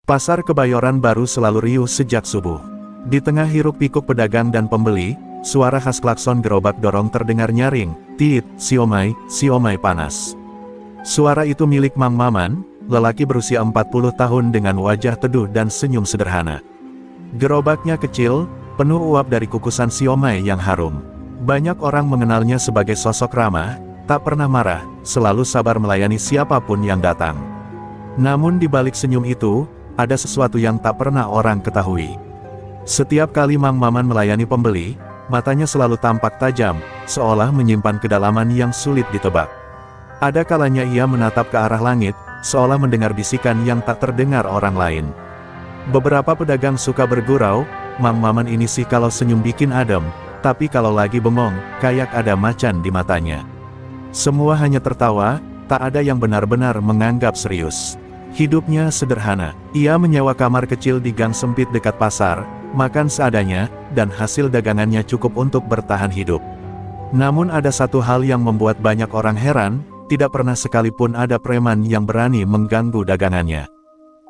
Pasar Kebayoran Baru selalu riuh sejak subuh. Di tengah hiruk-pikuk pedagang dan pembeli, suara khas klakson gerobak dorong terdengar nyaring, "Tit, siomay, siomay panas." Suara itu milik Mang Maman, lelaki berusia 40 tahun dengan wajah teduh dan senyum sederhana. Gerobaknya kecil, penuh uap dari kukusan siomay yang harum. Banyak orang mengenalnya sebagai sosok ramah, tak pernah marah, selalu sabar melayani siapapun yang datang. Namun di balik senyum itu, ada sesuatu yang tak pernah orang ketahui. Setiap kali Mang Maman melayani pembeli, matanya selalu tampak tajam, seolah menyimpan kedalaman yang sulit ditebak. Ada kalanya ia menatap ke arah langit, seolah mendengar bisikan yang tak terdengar orang lain. Beberapa pedagang suka bergurau, Mang Maman ini sih kalau senyum bikin adem, tapi kalau lagi bengong, kayak ada macan di matanya. Semua hanya tertawa, tak ada yang benar-benar menganggap serius. Hidupnya sederhana, ia menyewa kamar kecil di gang sempit dekat pasar, makan seadanya, dan hasil dagangannya cukup untuk bertahan hidup. Namun ada satu hal yang membuat banyak orang heran, tidak pernah sekalipun ada preman yang berani mengganggu dagangannya.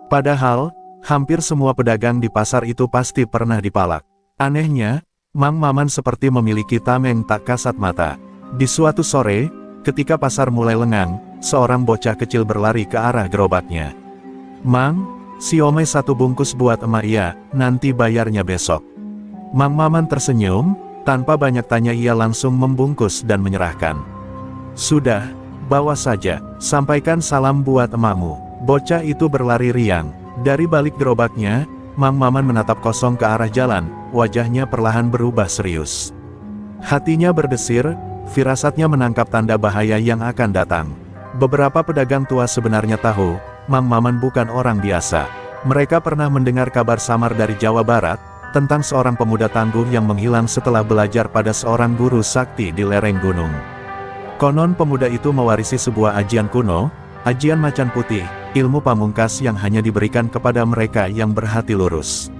Padahal, hampir semua pedagang di pasar itu pasti pernah dipalak. Anehnya, Mang Maman seperti memiliki tameng tak kasat mata. Di suatu sore, ketika pasar mulai lengang, seorang bocah kecil berlari ke arah gerobaknya. "Mang, siomay satu bungkus buat emak ya, nanti bayarnya besok." Mang Maman tersenyum, tanpa banyak tanya ia langsung membungkus dan menyerahkan. "Sudah, bawa saja, sampaikan salam buat emakmu." Bocah itu berlari riang. Dari balik gerobaknya, Mang Maman menatap kosong ke arah jalan, wajahnya perlahan berubah serius. Hatinya berdesir, firasatnya menangkap tanda bahaya yang akan datang. Beberapa pedagang tua sebenarnya tahu, Mang Maman bukan orang biasa. Mereka pernah mendengar kabar samar dari Jawa Barat, tentang seorang pemuda tangguh yang menghilang setelah belajar pada seorang guru sakti di lereng gunung. Konon pemuda itu mewarisi sebuah ajian kuno, ajian macan putih, ilmu pamungkas yang hanya diberikan kepada mereka yang berhati lurus.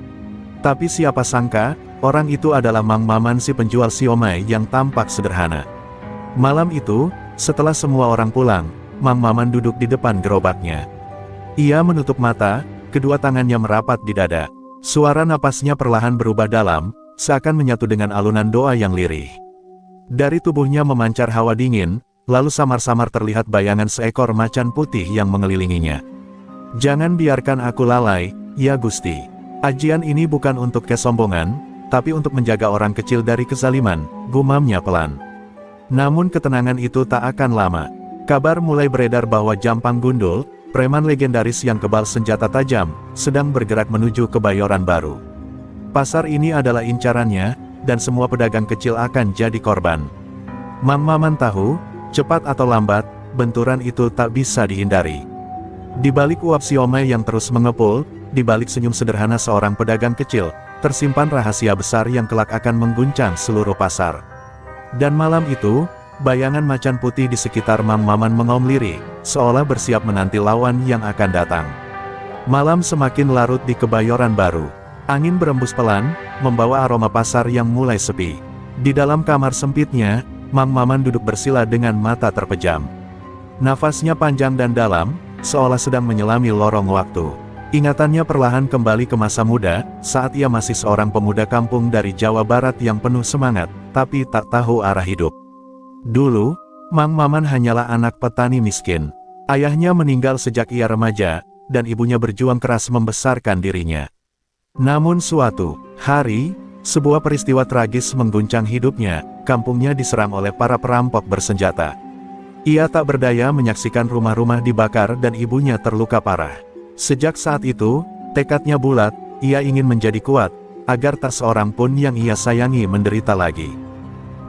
Tapi siapa sangka, orang itu adalah Mang Maman si penjual siomay yang tampak sederhana. Malam itu, setelah semua orang pulang, Mang Maman duduk di depan gerobaknya. Ia menutup mata, kedua tangannya merapat di dada. Suara napasnya perlahan berubah dalam, seakan menyatu dengan alunan doa yang lirih. Dari tubuhnya memancar hawa dingin, lalu samar-samar terlihat bayangan seekor macan putih yang mengelilinginya. "Jangan biarkan aku lalai, ya Gusti. Ajian ini bukan untuk kesombongan, tapi untuk menjaga orang kecil dari kezaliman," gumamnya pelan. Namun ketenangan itu tak akan lama. Kabar mulai beredar bahwa Jampang Gundul, preman legendaris yang kebal senjata tajam, sedang bergerak menuju Kebayoran Baru. Pasar ini adalah incarannya, dan semua pedagang kecil akan jadi korban. Mang Maman tahu, cepat atau lambat, benturan itu tak bisa dihindari. Di balik uap siomay yang terus mengepul, di balik senyum sederhana seorang pedagang kecil, tersimpan rahasia besar yang kelak akan mengguncang seluruh pasar. Dan malam itu, bayangan macan putih di sekitar Mang Maman mengaum lirih, seolah bersiap menanti lawan yang akan datang. Malam semakin larut di Kebayoran Baru. Angin berembus pelan, membawa aroma pasar yang mulai sepi. Di dalam kamar sempitnya, Mang Maman duduk bersila dengan mata terpejam. Nafasnya panjang dan dalam, seolah sedang menyelami lorong waktu. Ingatannya perlahan kembali ke masa muda, saat ia masih seorang pemuda kampung dari Jawa Barat yang penuh semangat, tapi tak tahu arah hidup. Dulu, Mang Maman hanyalah anak petani miskin. Ayahnya meninggal sejak ia remaja, dan ibunya berjuang keras membesarkan dirinya. Namun suatu hari, sebuah peristiwa tragis mengguncang hidupnya, kampungnya diserang oleh para perampok bersenjata. Ia tak berdaya menyaksikan rumah-rumah dibakar dan ibunya terluka parah. Sejak saat itu, tekadnya bulat, ia ingin menjadi kuat, agar tak seorang pun yang ia sayangi menderita lagi.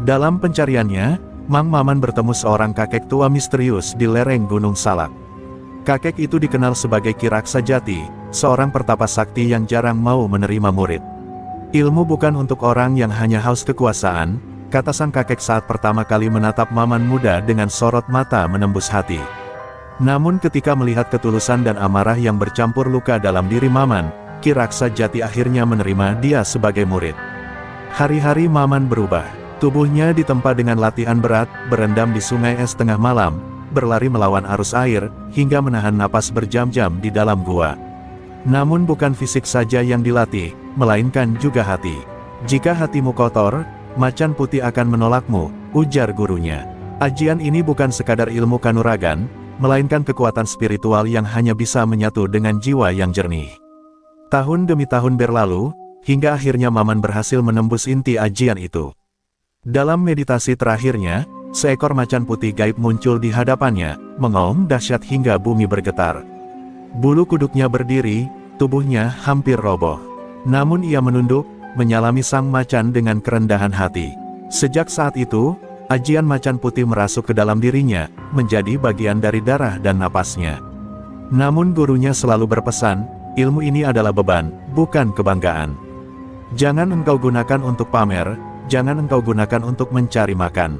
Dalam pencariannya, Mang Maman bertemu seorang kakek tua misterius di lereng Gunung Salak. Kakek itu dikenal sebagai Ki Raksa Jati, seorang pertapa sakti yang jarang mau menerima murid. "Ilmu bukan untuk orang yang hanya haus kekuasaan," kata sang kakek saat pertama kali menatap Maman muda dengan sorot mata menembus hati. Namun ketika melihat ketulusan dan amarah yang bercampur luka dalam diri Maman, Ki Raksa Jati akhirnya menerima dia sebagai murid. Hari-hari Maman berubah. Tubuhnya ditempa dengan latihan berat, berendam di sungai es tengah malam, berlari melawan arus air, hingga menahan napas berjam-jam di dalam gua. Namun bukan fisik saja yang dilatih, melainkan juga hati. Jika hatimu kotor, macan putih akan menolakmu, ujar gurunya. Ajian ini bukan sekadar ilmu kanuragan, melainkan kekuatan spiritual yang hanya bisa menyatu dengan jiwa yang jernih. Tahun demi tahun berlalu, hingga akhirnya Maman berhasil menembus inti ajian itu. Dalam meditasi terakhirnya, seekor macan putih gaib muncul di hadapannya, mengaum dahsyat hingga bumi bergetar. Bulu kuduknya berdiri, tubuhnya hampir roboh. Namun ia menunduk, menyalami sang macan dengan kerendahan hati. Sejak saat itu, ajian macan putih merasuk ke dalam dirinya, menjadi bagian dari darah dan napasnya. Namun gurunya selalu berpesan, ilmu ini adalah beban, bukan kebanggaan. Jangan engkau gunakan untuk pamer, jangan engkau gunakan untuk mencari makan.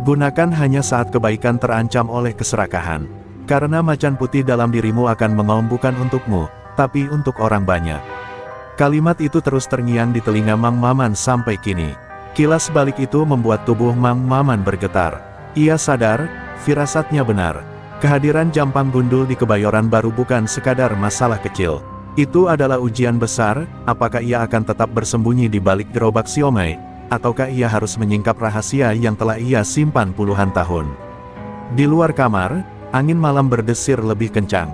Gunakan hanya saat kebaikan terancam oleh keserakahan. Karena macan putih dalam dirimu akan mengaum bukan untukmu, tapi untuk orang banyak. Kalimat itu terus terngiang di telinga Mang Maman sampai kini. Kilas balik itu membuat tubuh Mang Maman bergetar. Ia sadar, firasatnya benar. Kehadiran Jampang Gundul di Kebayoran Baru bukan sekadar masalah kecil. Itu adalah ujian besar, apakah ia akan tetap bersembunyi di balik gerobak siomay, ataukah ia harus menyingkap rahasia yang telah ia simpan puluhan tahun. Di luar kamar, angin malam berdesir lebih kencang.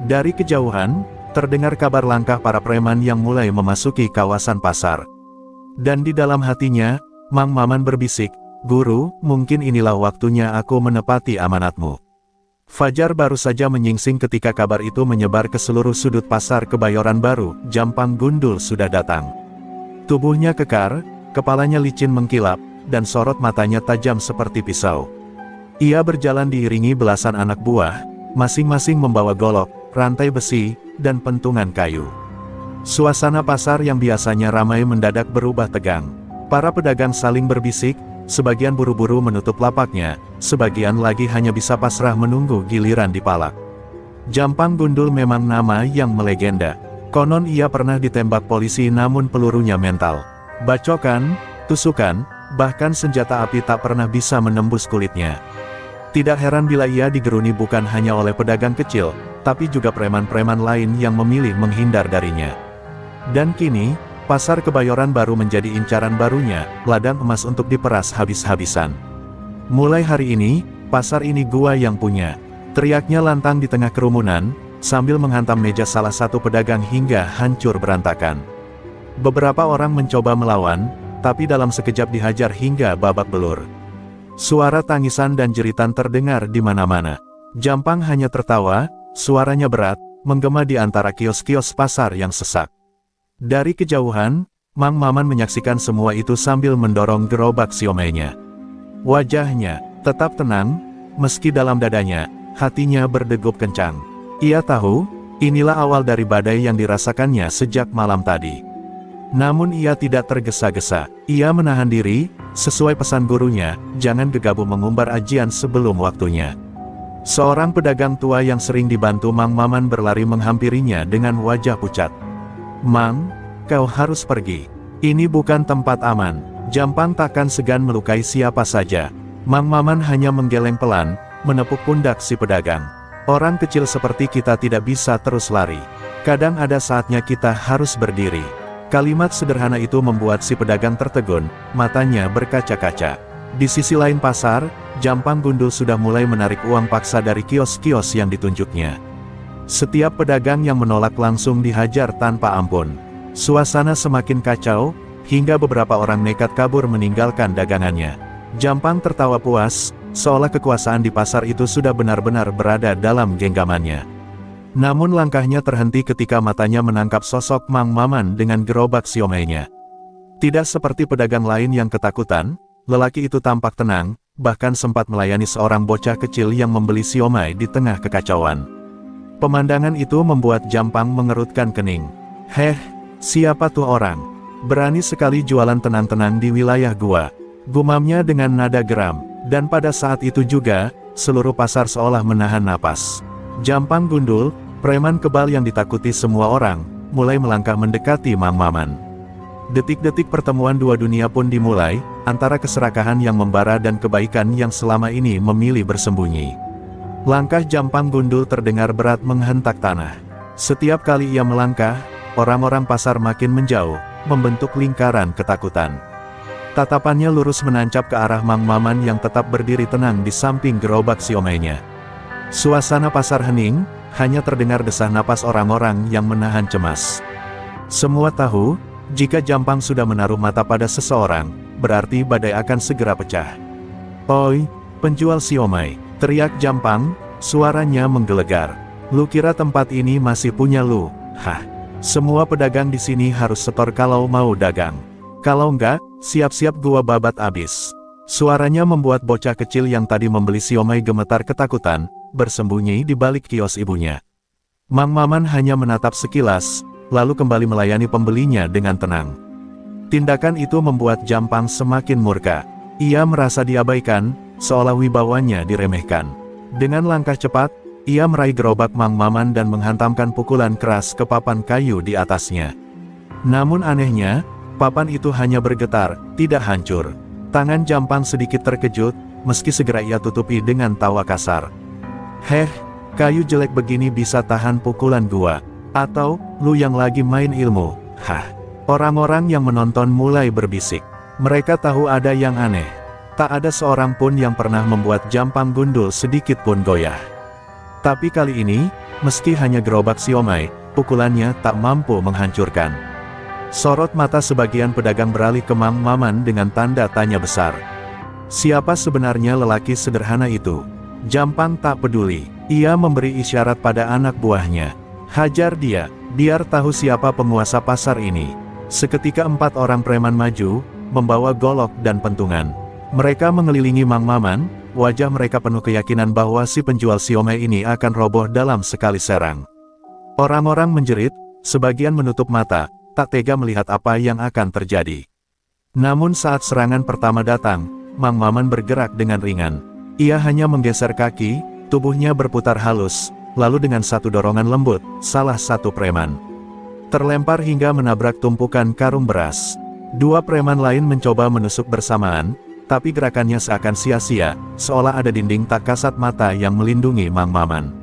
Dari kejauhan, terdengar kabar langkah para preman yang mulai memasuki kawasan pasar. Dan di dalam hatinya, Mang Maman berbisik, "Guru, mungkin inilah waktunya aku menepati amanatmu." Fajar baru saja menyingsing ketika kabar itu menyebar ke seluruh sudut pasar Kebayoran Baru, Jampang Gundul sudah datang. Tubuhnya kekar, kepalanya licin mengkilap, dan sorot matanya tajam seperti pisau. Ia berjalan diiringi belasan anak buah, masing-masing membawa golok, rantai besi, dan pentungan kayu. Suasana pasar yang biasanya ramai mendadak berubah tegang. Para pedagang saling berbisik, sebagian buru-buru menutup lapaknya, sebagian lagi hanya bisa pasrah menunggu giliran dipalak. Jampang Gundul memang nama yang melegenda. Konon ia pernah ditembak polisi namun pelurunya mental. Bacokan, tusukan, bahkan senjata api tak pernah bisa menembus kulitnya. Tidak heran bila ia digeruni bukan hanya oleh pedagang kecil, tapi juga preman-preman lain yang memilih menghindar darinya. Dan kini, pasar Kebayoran Baru menjadi incaran barunya, ladang emas untuk diperas habis-habisan. Mulai hari ini, pasar ini gua yang punya, teriaknya lantang di tengah kerumunan, sambil menghantam meja salah satu pedagang hingga hancur berantakan. Beberapa orang mencoba melawan, tapi dalam sekejap dihajar hingga babak belur. Suara tangisan dan jeritan terdengar di mana-mana. Jampang hanya tertawa, suaranya berat, menggema di antara kios-kios pasar yang sesak. Dari kejauhan, Mang Maman menyaksikan semua itu sambil mendorong gerobak siomaynya. Wajahnya tetap tenang, meski dalam dadanya, hatinya berdegup kencang. Ia tahu, inilah awal dari badai yang dirasakannya sejak malam tadi. Namun ia tidak tergesa-gesa. Ia menahan diri, sesuai pesan gurunya, jangan gegabah mengumbar ajian sebelum waktunya. Seorang pedagang tua yang sering dibantu Mang Maman berlari menghampirinya dengan wajah pucat. "Mang, kau harus pergi. Ini bukan tempat aman." Jampang takkan segan melukai siapa saja. Mang Maman hanya menggeleng pelan, menepuk pundak si pedagang. "Orang kecil seperti kita tidak bisa terus lari. Kadang ada saatnya kita harus berdiri." Kalimat sederhana itu membuat si pedagang tertegun, matanya berkaca-kaca. Di sisi lain pasar, Jampang Gundul sudah mulai menarik uang paksa dari kios-kios yang ditunjuknya. Setiap pedagang yang menolak langsung dihajar tanpa ampun. Suasana semakin kacau, hingga beberapa orang nekat kabur meninggalkan dagangannya. Jampang tertawa puas, seolah kekuasaan di pasar itu sudah benar-benar berada dalam genggamannya. Namun langkahnya terhenti ketika matanya menangkap sosok Mang Maman dengan gerobak siomaynya. Tidak seperti pedagang lain yang ketakutan, lelaki itu tampak tenang, bahkan sempat melayani seorang bocah kecil yang membeli siomay di tengah kekacauan. Pemandangan itu membuat Jampang mengerutkan kening. "Heh, siapa tuh orang? Berani sekali jualan tenang-tenang di wilayah gua," gumamnya dengan nada geram, dan pada saat itu juga, seluruh pasar seolah menahan napas. Jampang Gundul, preman kebal yang ditakuti semua orang, mulai melangkah mendekati Mang Maman. Detik-detik pertemuan dua dunia pun dimulai, antara keserakahan yang membara dan kebaikan yang selama ini memilih bersembunyi. Langkah Jampang Gundul terdengar berat menghentak tanah. Setiap kali ia melangkah, orang-orang pasar makin menjauh, membentuk lingkaran ketakutan. Tatapannya lurus menancap ke arah Mang Maman yang tetap berdiri tenang di samping gerobak siomainya. Suasana pasar hening, hanya terdengar desah napas orang-orang yang menahan cemas. Semua tahu, jika Jampang sudah menaruh mata pada seseorang, berarti badai akan segera pecah. "Oi, penjual siomai," teriak Jampang, suaranya menggelegar. "Lu kira tempat ini masih punya lu? Hah? Semua pedagang di sini harus setor kalau mau dagang. Kalau enggak, siap-siap gua babat abis." Suaranya membuat bocah kecil yang tadi membeli siomai gemetar ketakutan, bersembunyi di balik kios ibunya. Mang Maman hanya menatap sekilas, lalu kembali melayani pembelinya dengan tenang. Tindakan itu membuat Jampang semakin murka. Ia merasa diabaikan, seolah wibawanya diremehkan. Dengan langkah cepat, ia meraih gerobak Mang Maman dan menghantamkan pukulan keras ke papan kayu di atasnya. Namun anehnya, papan itu hanya bergetar, tidak hancur. Tangan Jampang sedikit terkejut, meski segera ia tutupi dengan tawa kasar. "Heh, kayu jelek begini bisa tahan pukulan gua? Atau, lu yang lagi main ilmu?" Hah. Orang-orang yang menonton mulai berbisik. Mereka tahu ada yang aneh. Tak ada seorang pun yang pernah membuat Jampang gundul sedikit pun goyah. Tapi kali ini, meski hanya gerobak siomai, pukulannya tak mampu menghancurkan. Sorot mata sebagian pedagang beralih ke Mang Maman dengan tanda tanya besar. Siapa sebenarnya lelaki sederhana itu? Jampang tak peduli. Ia memberi isyarat pada anak buahnya. "Hajar dia, biar tahu siapa penguasa pasar ini." Seketika 4 orang preman maju, membawa golok dan pentungan. Mereka mengelilingi Mang Maman, wajah mereka penuh keyakinan bahwa si penjual siomay ini akan roboh dalam sekali serang. Orang-orang menjerit, sebagian menutup mata, tak tega melihat apa yang akan terjadi. Namun saat serangan pertama datang, Mang Maman bergerak dengan ringan. Ia hanya menggeser kaki, tubuhnya berputar halus, lalu dengan satu dorongan lembut, salah satu preman terlempar hingga menabrak tumpukan karung beras. 2 preman lain mencoba menusuk bersamaan, tapi gerakannya seakan sia-sia, seolah ada dinding tak kasat mata yang melindungi Mang Maman.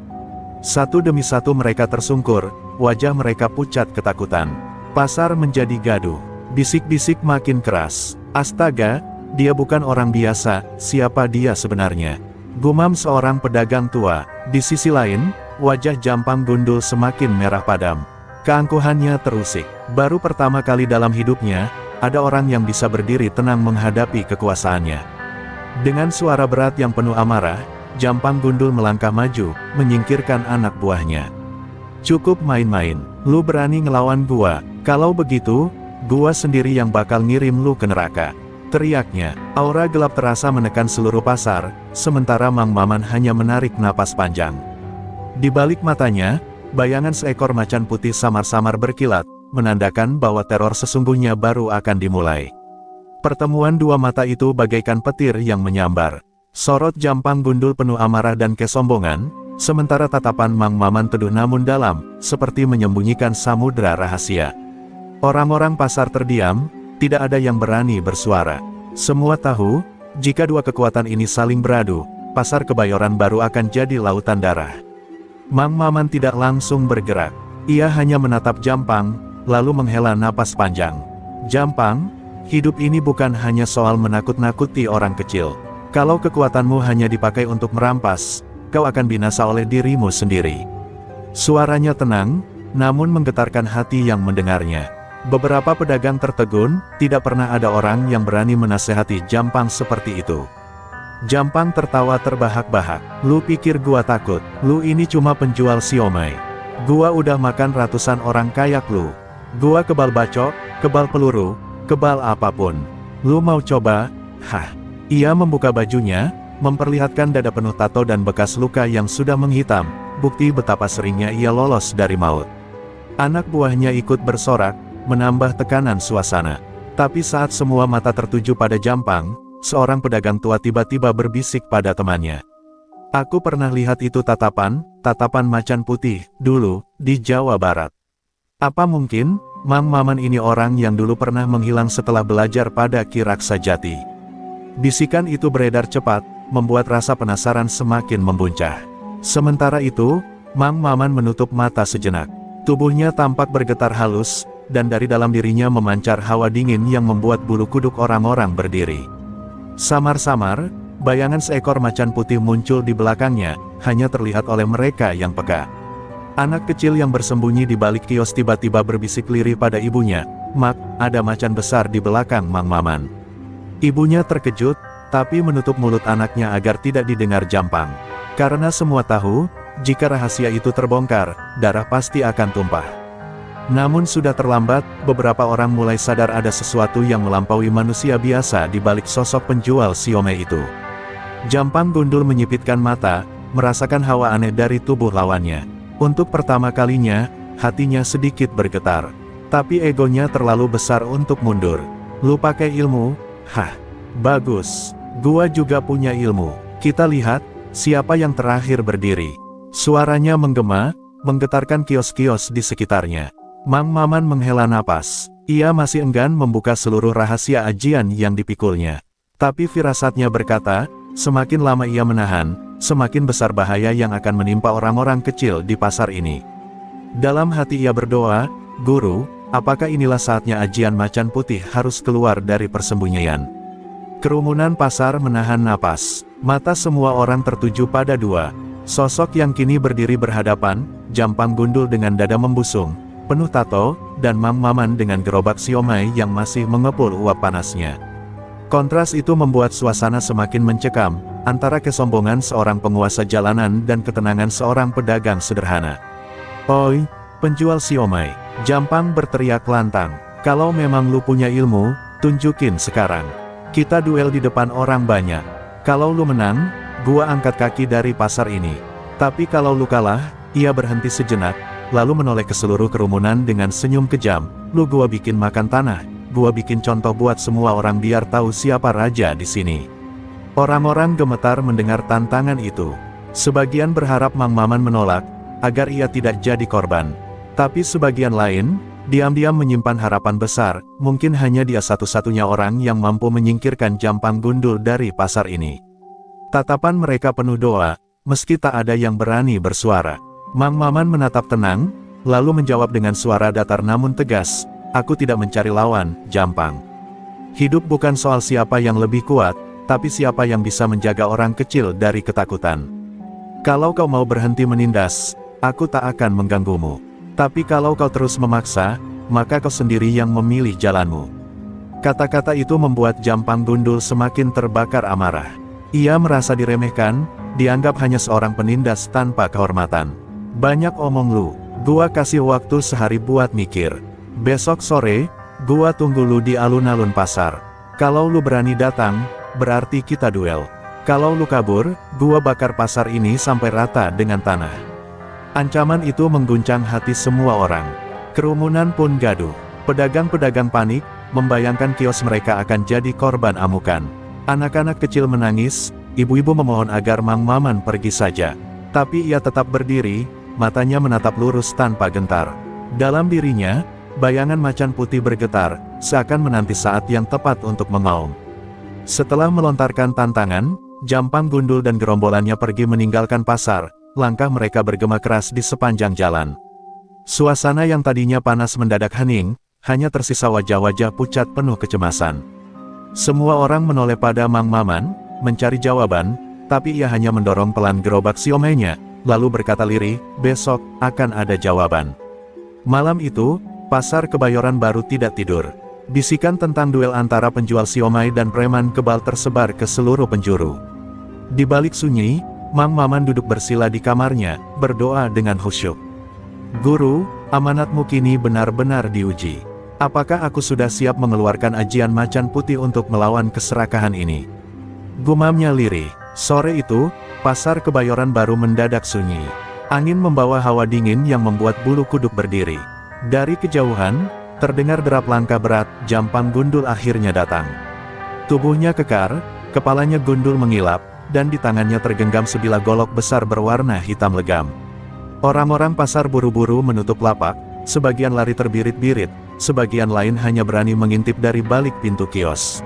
Satu demi satu mereka tersungkur, wajah mereka pucat ketakutan. Pasar menjadi gaduh. Bisik-bisik makin keras. "Astaga, dia bukan orang biasa, siapa dia sebenarnya?" gumam seorang pedagang tua. Di sisi lain, wajah Jampang gundul semakin merah padam. Keangkuhannya terusik. Baru pertama kali dalam hidupnya, ada orang yang bisa berdiri tenang menghadapi kekuasaannya. Dengan suara berat yang penuh amarah, Jampang gundul melangkah maju, menyingkirkan anak buahnya. "Cukup main-main, lu berani ngelawan gua, kalau begitu, gua sendiri yang bakal ngirim lu ke neraka," teriaknya. Aura gelap terasa menekan seluruh pasar, sementara Mang Maman hanya menarik napas panjang. Di balik matanya, bayangan seekor macan putih samar-samar berkilat, menandakan bahwa teror sesungguhnya baru akan dimulai. Pertemuan 2 mata itu bagaikan petir yang menyambar. Sorot Jampang gundul penuh amarah dan kesombongan, sementara tatapan Mang Maman teduh namun dalam, seperti menyembunyikan samudera rahasia. Orang-orang pasar terdiam, tidak ada yang berani bersuara. Semua tahu, jika 2 kekuatan ini saling beradu, pasar Kebayoran Baru akan jadi lautan darah. Mang Maman tidak langsung bergerak. Ia hanya menatap Jampang, lalu menghela napas panjang. "Jampang, hidup ini bukan hanya soal menakut-nakuti orang kecil. Kalau kekuatanmu hanya dipakai untuk merampas, kau akan binasa oleh dirimu sendiri." Suaranya tenang, namun menggetarkan hati yang mendengarnya. Beberapa pedagang tertegun, tidak pernah ada orang yang berani menasehati Jampang seperti itu. Jampang tertawa terbahak-bahak. "Lu pikir gua takut? Lu ini cuma penjual siomay. Gua udah makan ratusan orang kayak lu. Gua kebal bacok, kebal peluru, kebal apapun. Lu mau coba?" Hah. Ia membuka bajunya, memperlihatkan dada penuh tato dan bekas luka yang sudah menghitam, bukti betapa seringnya ia lolos dari maut. Anak buahnya ikut bersorak, menambah tekanan suasana. Tapi saat semua mata tertuju pada Jampang, seorang pedagang tua tiba-tiba berbisik pada temannya. "Aku pernah lihat itu tatapan macan putih, dulu, di Jawa Barat. Apa mungkin, Mang Maman ini orang yang dulu pernah menghilang setelah belajar pada Ki Raksa Jati?" Bisikan itu beredar cepat, membuat rasa penasaran semakin membuncah. Sementara itu, Mang Maman menutup mata sejenak. Tubuhnya tampak bergetar halus, dan dari dalam dirinya memancar hawa dingin yang membuat bulu kuduk orang-orang berdiri. Samar-samar, bayangan seekor macan putih muncul di belakangnya, hanya terlihat oleh mereka yang peka. Anak kecil yang bersembunyi di balik kios tiba-tiba berbisik lirih pada ibunya, "Mak, ada macan besar di belakang Mang Maman." Ibunya terkejut, tapi menutup mulut anaknya agar tidak didengar Jampang. Karena semua tahu, jika rahasia itu terbongkar, darah pasti akan tumpah. Namun sudah terlambat, beberapa orang mulai sadar ada sesuatu yang melampaui manusia biasa di balik sosok penjual siomay itu. Jampang gundul menyipitkan mata, merasakan hawa aneh dari tubuh lawannya. Untuk pertama kalinya, hatinya sedikit bergetar. Tapi egonya terlalu besar untuk mundur. "Lu pakai ilmu? Hah, bagus. Gua juga punya ilmu. Kita lihat, siapa yang terakhir berdiri." Suaranya menggema, menggetarkan kios-kios di sekitarnya. Mang Maman menghela napas. Ia masih enggan membuka seluruh rahasia ajian yang dipikulnya. Tapi firasatnya berkata, semakin lama ia menahan, semakin besar bahaya yang akan menimpa orang-orang kecil di pasar ini. Dalam hati ia berdoa, "Guru, apakah inilah saatnya ajian macan putih harus keluar dari persembunyian?" Kerumunan pasar menahan napas. Mata semua orang tertuju pada dua sosok yang kini berdiri berhadapan, Jampang gundul dengan dada membusung, penuh tato, dan Mang Maman dengan gerobak siomay yang masih mengepul uap panasnya. Kontras itu membuat suasana semakin mencekam, antara kesombongan seorang penguasa jalanan dan ketenangan seorang pedagang sederhana. "Oi, penjual siomay!" Jampang berteriak lantang. "Kalau memang lu punya ilmu, tunjukin sekarang. Kita duel di depan orang banyak. Kalau lu menang, gua angkat kaki dari pasar ini. Tapi kalau lu kalah," ia berhenti sejenak, lalu menoleh ke seluruh kerumunan dengan senyum kejam, "Lu gua bikin makan tanah, gua bikin contoh buat semua orang biar tahu siapa raja di sini." Orang-orang gemetar mendengar tantangan itu. Sebagian berharap Mang Maman menolak, agar ia tidak jadi korban. Tapi sebagian lain, diam-diam menyimpan harapan besar, mungkin hanya dia satu-satunya orang yang mampu menyingkirkan Jampang gundul dari pasar ini. Tatapan mereka penuh doa, meski tak ada yang berani bersuara. Mang Maman menatap tenang, lalu menjawab dengan suara datar namun tegas, "Aku tidak mencari lawan, Jampang. Hidup bukan soal siapa yang lebih kuat, tapi siapa yang bisa menjaga orang kecil dari ketakutan. Kalau kau mau berhenti menindas, aku tak akan mengganggumu. Tapi kalau kau terus memaksa, maka kau sendiri yang memilih jalanmu." Kata-kata itu membuat Jampang gundul semakin terbakar amarah. Ia merasa diremehkan, dianggap hanya seorang penindas tanpa kehormatan. "Banyak omong lu, gua kasih waktu sehari buat mikir. Besok sore, gua tunggu lu di alun-alun pasar. Kalau lu berani datang, berarti kita duel. Kalau lu kabur, gua bakar pasar ini sampai rata dengan tanah." Ancaman itu mengguncang hati semua orang. Kerumunan pun gaduh. Pedagang-pedagang panik, membayangkan kios mereka akan jadi korban amukan. Anak-anak kecil menangis, ibu-ibu memohon agar Mang Maman pergi saja. Tapi ia tetap berdiri, matanya menatap lurus tanpa gentar. Dalam dirinya, bayangan macan putih bergetar, seakan menanti saat yang tepat untuk mengaum. Setelah melontarkan tantangan, Jampang gundul dan gerombolannya pergi meninggalkan pasar, langkah mereka bergema keras di sepanjang jalan. Suasana yang tadinya panas mendadak hening, hanya tersisa wajah-wajah pucat penuh kecemasan. Semua orang menoleh pada Mang Maman, mencari jawaban, tapi ia hanya mendorong pelan gerobak siomaynya, lalu berkata lirih, "Besok, akan ada jawaban." Malam itu, pasar Kebayoran Baru tidak tidur. Bisikan tentang duel antara penjual siomay dan preman kebal tersebar ke seluruh penjuru. Di balik sunyi, Mang Maman duduk bersila di kamarnya, berdoa dengan khusyuk. "Guru, amanatmu kini benar-benar diuji. Apakah aku sudah siap mengeluarkan ajian macan putih untuk melawan keserakahan ini?" Gumamnya lirih. Sore itu, pasar Kebayoran Baru mendadak sunyi. Angin membawa hawa dingin yang membuat bulu kuduk berdiri. Dari kejauhan, terdengar derap langkah berat, Jampang gundul akhirnya datang. Tubuhnya kekar, kepalanya gundul mengilap, dan di tangannya tergenggam sebilah golok besar berwarna hitam legam. Orang-orang pasar buru-buru menutup lapak, sebagian lari terbirit-birit, sebagian lain hanya berani mengintip dari balik pintu kios.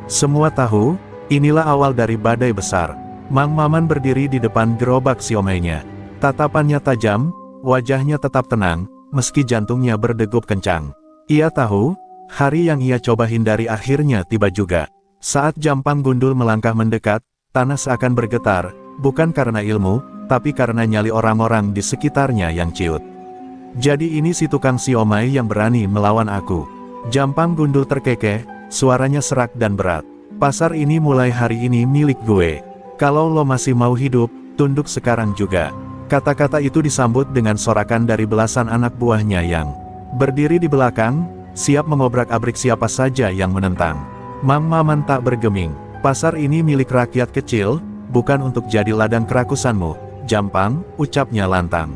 Semua tahu, inilah awal dari badai besar. Mang Maman berdiri di depan gerobak siomaynya. Tatapannya tajam, wajahnya tetap tenang, meski jantungnya berdegup kencang. Ia tahu, hari yang ia coba hindari akhirnya tiba juga. Saat Jampang Gundul melangkah mendekat, tanah seakan bergetar, bukan karena ilmu, tapi karena nyali orang-orang di sekitarnya yang ciut. Jadi ini si tukang siomay yang berani melawan aku. Jampang Gundul terkekeh, suaranya serak dan berat. Pasar ini mulai hari ini milik gue. Kalau lo masih mau hidup, tunduk sekarang juga. Kata-kata itu disambut dengan sorakan dari belasan anak buahnya yang berdiri di belakang, siap mengobrak-abrik siapa saja yang menentang. Mang Maman tak bergeming. Pasar ini milik rakyat kecil, bukan untuk jadi ladang kerakusanmu, Jampang, ucapnya lantang.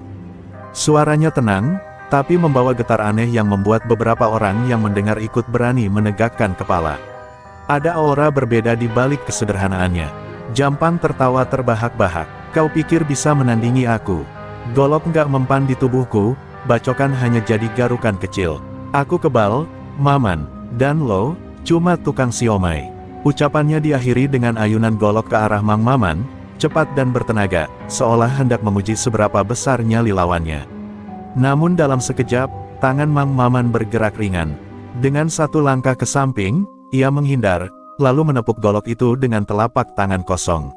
Suaranya tenang, tapi membawa getar aneh yang membuat beberapa orang yang mendengar ikut berani menegakkan kepala. Ada aura berbeda di balik kesederhanaannya. Jampang tertawa terbahak-bahak. Kau pikir bisa menandingi aku? Golok nggak mempan di tubuhku, bacokan hanya jadi garukan kecil. Aku kebal, Maman, dan lo, cuma tukang siomay. Ucapannya diakhiri dengan ayunan golok ke arah Mang Maman, cepat dan bertenaga, seolah hendak menguji seberapa besar nyali lawannya. Namun dalam sekejap, tangan Mang Maman bergerak ringan. Dengan satu langkah ke samping, ia menghindar, lalu menepuk golok itu dengan telapak tangan kosong.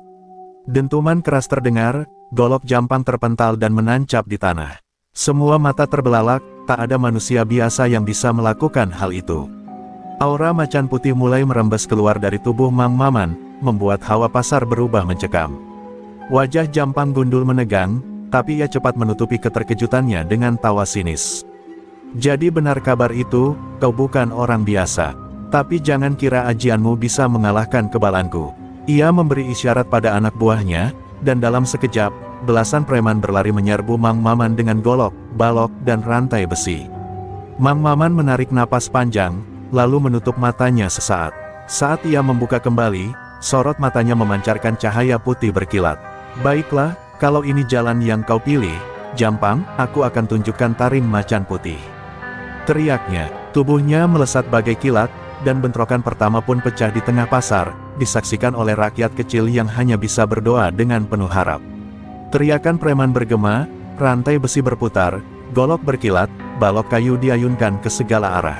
Dentuman keras terdengar, golok Jampang terpental dan menancap di tanah. Semua mata terbelalak, tak ada manusia biasa yang bisa melakukan hal itu. Aura macan putih mulai merembes keluar dari tubuh Mang Maman, membuat hawa pasar berubah mencekam. Wajah Jampang Gundul menegang, tapi ia cepat menutupi keterkejutannya dengan tawa sinis. Jadi benar kabar itu, kau bukan orang biasa. Tapi jangan kira ajianmu bisa mengalahkan kebalanku. Ia memberi isyarat pada anak buahnya, dan dalam sekejap, belasan preman berlari menyerbu Mang Maman dengan golok, balok, dan rantai besi. Mang Maman menarik napas panjang, lalu menutup matanya sesaat. Saat ia membuka kembali, sorot matanya memancarkan cahaya putih berkilat. Baiklah, kalau ini jalan yang kau pilih, Jampang, aku akan tunjukkan taring macan putih. Teriaknya, tubuhnya melesat bagai kilat, dan bentrokan pertama pun pecah di tengah pasar, disaksikan oleh rakyat kecil yang hanya bisa berdoa dengan penuh harap. Teriakan preman bergema, rantai besi berputar, golok berkilat, balok kayu diayunkan ke segala arah.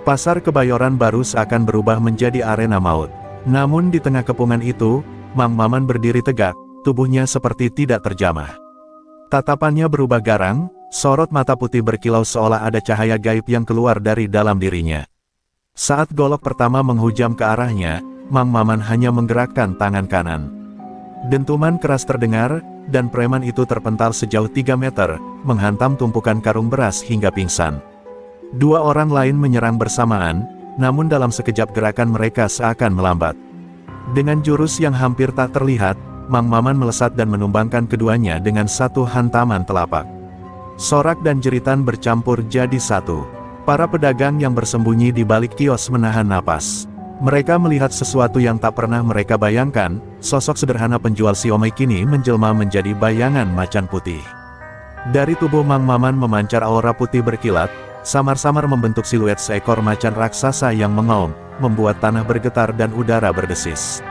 Pasar Kebayoran baru seakan berubah menjadi arena maut. Namun di tengah kepungan itu, Mang Maman berdiri tegak, tubuhnya seperti tidak terjamah. Tatapannya berubah garang, sorot mata putih berkilau seolah ada cahaya gaib yang keluar dari dalam dirinya. Saat golok pertama menghujam ke arahnya, Mang Maman hanya menggerakkan tangan kanan. Dentuman keras terdengar, dan preman itu terpental sejauh 3 meter, menghantam tumpukan karung beras hingga pingsan. Dua orang lain menyerang bersamaan, namun dalam sekejap gerakan mereka seakan melambat. Dengan jurus yang hampir tak terlihat, Mang Maman melesat dan menumbangkan keduanya dengan satu hantaman telapak. Sorak dan jeritan bercampur jadi satu. Para pedagang yang bersembunyi di balik kios menahan napas. Mereka melihat sesuatu yang tak pernah mereka bayangkan, sosok sederhana penjual siomay kini menjelma menjadi bayangan macan putih. Dari tubuh Mang Maman memancar aura putih berkilat, samar-samar membentuk siluet seekor macan raksasa yang mengaum, membuat tanah bergetar dan udara berdesis.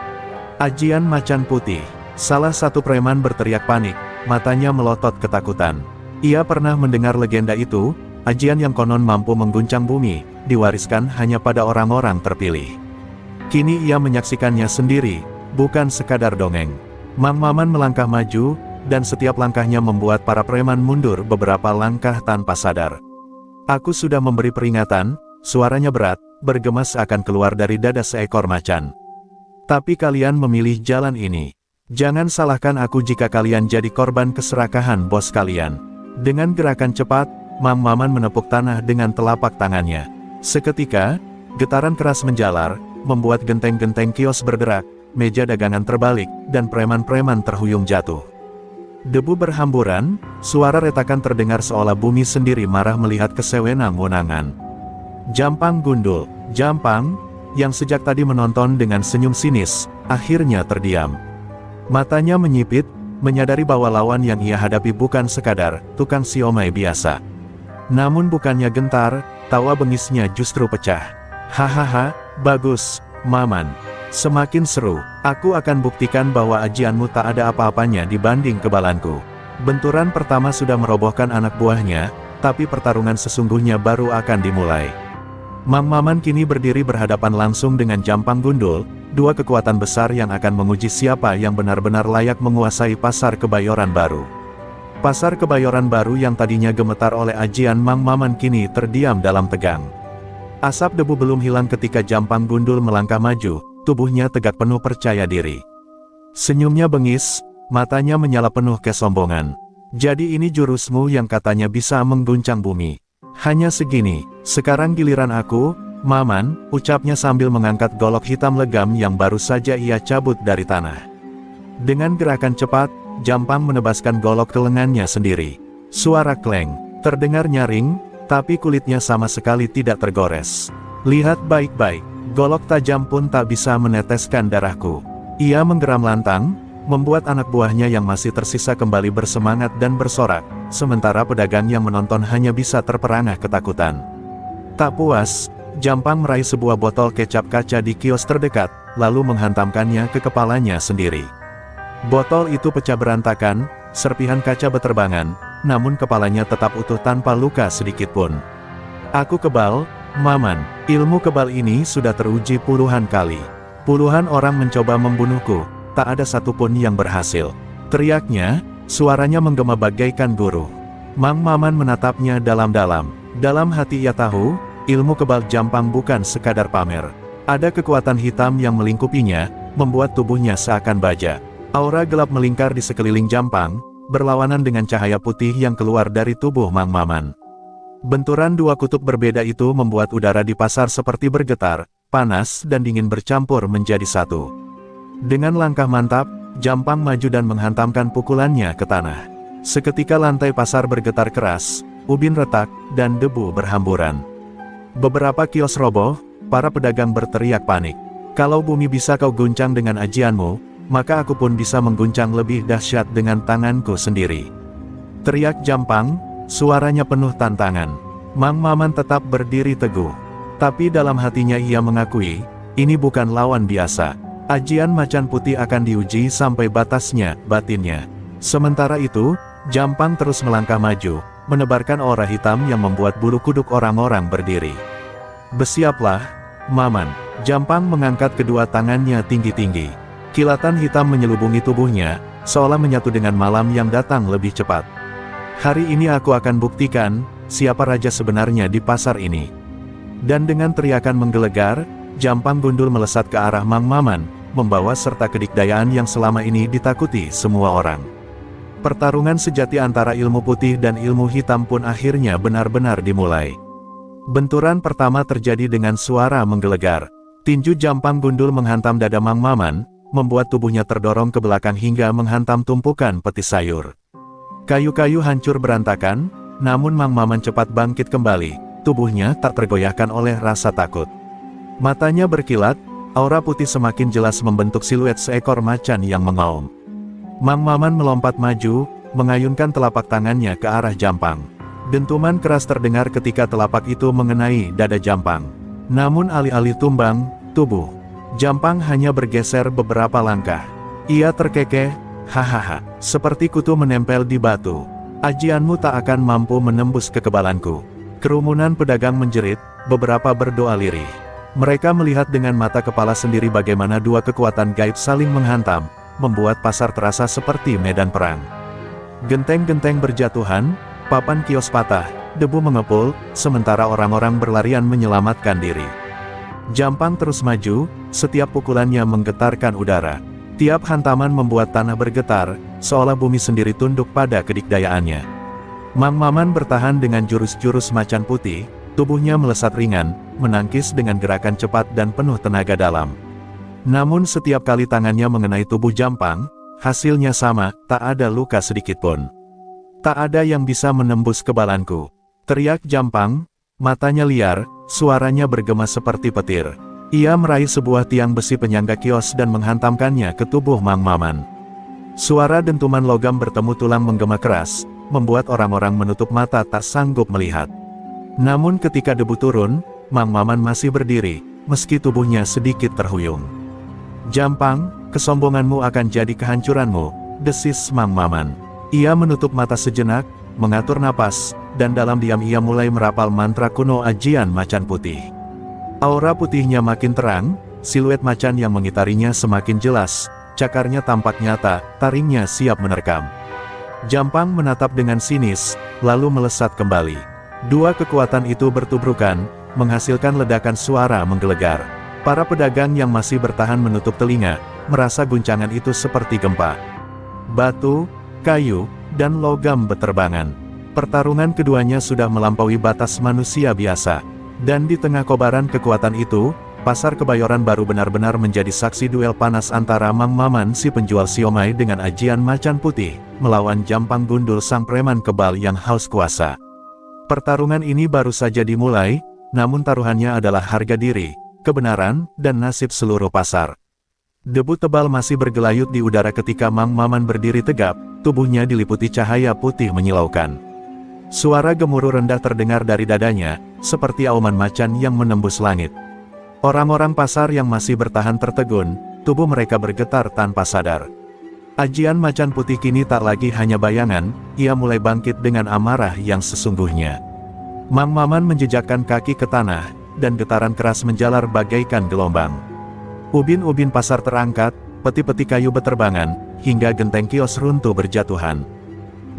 Ajian macan putih. Salah satu preman berteriak panik, matanya melotot ketakutan. Ia pernah mendengar legenda itu, ajian yang konon mampu mengguncang bumi, diwariskan hanya pada orang-orang terpilih. Kini ia menyaksikannya sendiri, bukan sekadar dongeng. Mang Maman melangkah maju, dan setiap langkahnya membuat para preman mundur beberapa langkah tanpa sadar. Aku sudah memberi peringatan, suaranya berat, bergema seakan keluar dari dada seekor macan. Tapi kalian memilih jalan ini. Jangan salahkan aku jika kalian jadi korban keserakahan bos kalian. Dengan gerakan cepat, Mang Maman menepuk tanah dengan telapak tangannya. Seketika, getaran keras menjalar, membuat genteng-genteng kios berderak, meja dagangan terbalik, dan preman-preman terhuyung jatuh. Debu berhamburan, suara retakan terdengar seolah bumi sendiri marah melihat kesewenang-wenangan. Jampang Gundul, Jampang, yang sejak tadi menonton dengan senyum sinis, akhirnya terdiam. Matanya menyipit, menyadari bahwa lawan yang ia hadapi bukan sekadar tukang siomay biasa. Namun bukannya gentar, tawa bengisnya justru pecah. Hahaha, bagus, Maman. Semakin seru, aku akan buktikan bahwa ajianmu tak ada apa-apanya dibanding kebalanku. Benturan pertama sudah merobohkan anak buahnya, tapi pertarungan sesungguhnya baru akan dimulai. Mang Maman kini berdiri berhadapan langsung dengan Jampang Gundul, dua kekuatan besar yang akan menguji siapa yang benar-benar layak menguasai pasar Kebayoran Baru. Pasar Kebayoran Baru yang tadinya gemetar oleh ajian Mang Maman kini terdiam dalam tegang. Asap debu belum hilang ketika Jampang Gundul melangkah maju, tubuhnya tegak penuh percaya diri. Senyumnya bengis, matanya menyala penuh kesombongan. Jadi ini jurusmu yang katanya bisa mengguncang bumi. Hanya segini, sekarang giliran aku, Maman, ucapnya sambil mengangkat golok hitam legam yang baru saja ia cabut dari tanah. Dengan gerakan cepat, Jampang menebaskan golok ke lengannya sendiri. Suara kleng, terdengar nyaring, tapi kulitnya sama sekali tidak tergores. Lihat baik-baik, golok tajam pun tak bisa meneteskan darahku. Ia menggeram lantang, membuat anak buahnya yang masih tersisa kembali bersemangat dan bersorak, sementara pedagang yang menonton hanya bisa terperangah ketakutan. Tak puas, Jampang meraih sebuah botol kecap kaca di kios terdekat, lalu menghantamkannya ke kepalanya sendiri. Botol itu pecah berantakan, serpihan kaca beterbangan, namun kepalanya tetap utuh tanpa luka sedikitpun. Aku kebal, Maman, ilmu kebal ini sudah teruji puluhan kali. Puluhan orang mencoba membunuhku, tak ada satupun yang berhasil. Teriaknya, suaranya menggema bagaikan guru. Mang Maman menatapnya dalam-dalam. Dalam hati ia tahu, ilmu kebal Jampang bukan sekadar pamer. Ada kekuatan hitam yang melingkupinya, membuat tubuhnya seakan baja. Aura gelap melingkar di sekeliling Jampang, berlawanan dengan cahaya putih yang keluar dari tubuh Mang Maman. Benturan dua kutub berbeda itu membuat udara di pasar seperti bergetar, panas dan dingin bercampur menjadi satu. Dengan langkah mantap, Jampang maju dan menghantamkan pukulannya ke tanah. Seketika lantai pasar bergetar keras, ubin retak, dan debu berhamburan. Beberapa kios roboh, para pedagang berteriak panik. Kalau bumi bisa kau guncang dengan ajianmu, maka aku pun bisa mengguncang lebih dahsyat dengan tanganku sendiri. Teriak Jampang, suaranya penuh tantangan. Mang Maman tetap berdiri teguh. Tapi dalam hatinya ia mengakui, ini bukan lawan biasa. Ajian macan putih akan diuji sampai batasnya, batinnya. Sementara itu, Jampang terus melangkah maju, menebarkan aura hitam yang membuat bulu kuduk orang-orang berdiri. Bersiaplah, Maman. Jampang mengangkat kedua tangannya tinggi-tinggi. Kilatan hitam menyelubungi tubuhnya, seolah menyatu dengan malam yang datang lebih cepat. Hari ini aku akan buktikan, siapa raja sebenarnya di pasar ini. Dan dengan teriakan menggelegar, Jampang Gundul melesat ke arah Mang Maman, membawa serta kedikdayaan yang selama ini ditakuti semua orang. Pertarungan sejati antara ilmu putih dan ilmu hitam pun akhirnya benar-benar dimulai. Benturan pertama terjadi dengan suara menggelegar. Tinju Jampang Gundul menghantam dada Mang Maman, membuat tubuhnya terdorong ke belakang hingga menghantam tumpukan peti sayur. Kayu-kayu hancur berantakan, namun Mang Maman cepat bangkit kembali, tubuhnya tak tergoyahkan oleh rasa takut. Matanya berkilat, aura putih semakin jelas membentuk siluet seekor macan yang mengaum. Mang Maman melompat maju, mengayunkan telapak tangannya ke arah Jampang. Dentuman keras terdengar ketika telapak itu mengenai dada Jampang. Namun alih-alih tumbang, tubuh Jampang hanya bergeser beberapa langkah. Ia terkekeh, hahaha, seperti kutu menempel di batu. Ajianmu tak akan mampu menembus kekebalanku. Kerumunan pedagang menjerit, beberapa berdoa lirih. Mereka melihat dengan mata kepala sendiri bagaimana dua kekuatan gaib saling menghantam, membuat pasar terasa seperti medan perang. Genteng-genteng berjatuhan, papan kios patah, debu mengepul, sementara orang-orang berlarian menyelamatkan diri. Jampang terus maju, setiap pukulannya menggetarkan udara. Tiap hantaman membuat tanah bergetar, seolah bumi sendiri tunduk pada kedikdayaannya. Mang Maman bertahan dengan jurus-jurus macan putih, tubuhnya melesat ringan, menangkis dengan gerakan cepat dan penuh tenaga dalam. Namun setiap kali tangannya mengenai tubuh Jampang, hasilnya sama, tak ada luka sedikitpun. Tak ada yang bisa menembus kebalanku. Teriak Jampang, matanya liar, suaranya bergema seperti petir. Ia meraih sebuah tiang besi penyangga kios dan menghantamkannya ke tubuh Mang Maman. Suara dentuman logam bertemu tulang menggema keras, membuat orang-orang menutup mata tak sanggup melihat. Namun ketika debu turun, Mang Maman masih berdiri, meski tubuhnya sedikit terhuyung. Jampang, kesombonganmu akan jadi kehancuranmu, desis Mang Maman. Ia menutup mata sejenak, mengatur napas, dan dalam diam ia mulai merapal mantra kuno ajian macan putih. Aura putihnya makin terang, siluet macan yang mengitarinya semakin jelas, cakarnya tampak nyata, taringnya siap menerkam. Jampang menatap dengan sinis, lalu melesat kembali. Dua kekuatan itu bertubrukan, menghasilkan ledakan suara menggelegar. Para pedagang yang masih bertahan menutup telinga, merasa guncangan itu seperti gempa. Batu, kayu, dan logam beterbangan. Pertarungan keduanya sudah melampaui batas manusia biasa. Dan di tengah kobaran kekuatan itu, Pasar Kebayoran Baru benar-benar menjadi saksi duel panas antara Mang Maman si penjual siomay dengan ajian macan putih, melawan Jampang Gundul sang preman kebal yang haus kuasa. Pertarungan ini baru saja dimulai, namun taruhannya adalah harga diri, kebenaran, dan nasib seluruh pasar. Debu tebal masih bergelayut di udara ketika Mang Maman berdiri tegap, tubuhnya diliputi cahaya putih menyilaukan. Suara gemuruh rendah terdengar dari dadanya, seperti auman macan yang menembus langit. Orang-orang pasar yang masih bertahan tertegun, tubuh mereka bergetar tanpa sadar. Ajian macan putih kini tak lagi hanya bayangan, ia mulai bangkit dengan amarah yang sesungguhnya. Mang Maman menjejakkan kaki ke tanah, dan getaran keras menjalar bagaikan gelombang. Ubin-ubin pasar terangkat, peti-peti kayu beterbangan, hingga genteng kios runtuh berjatuhan.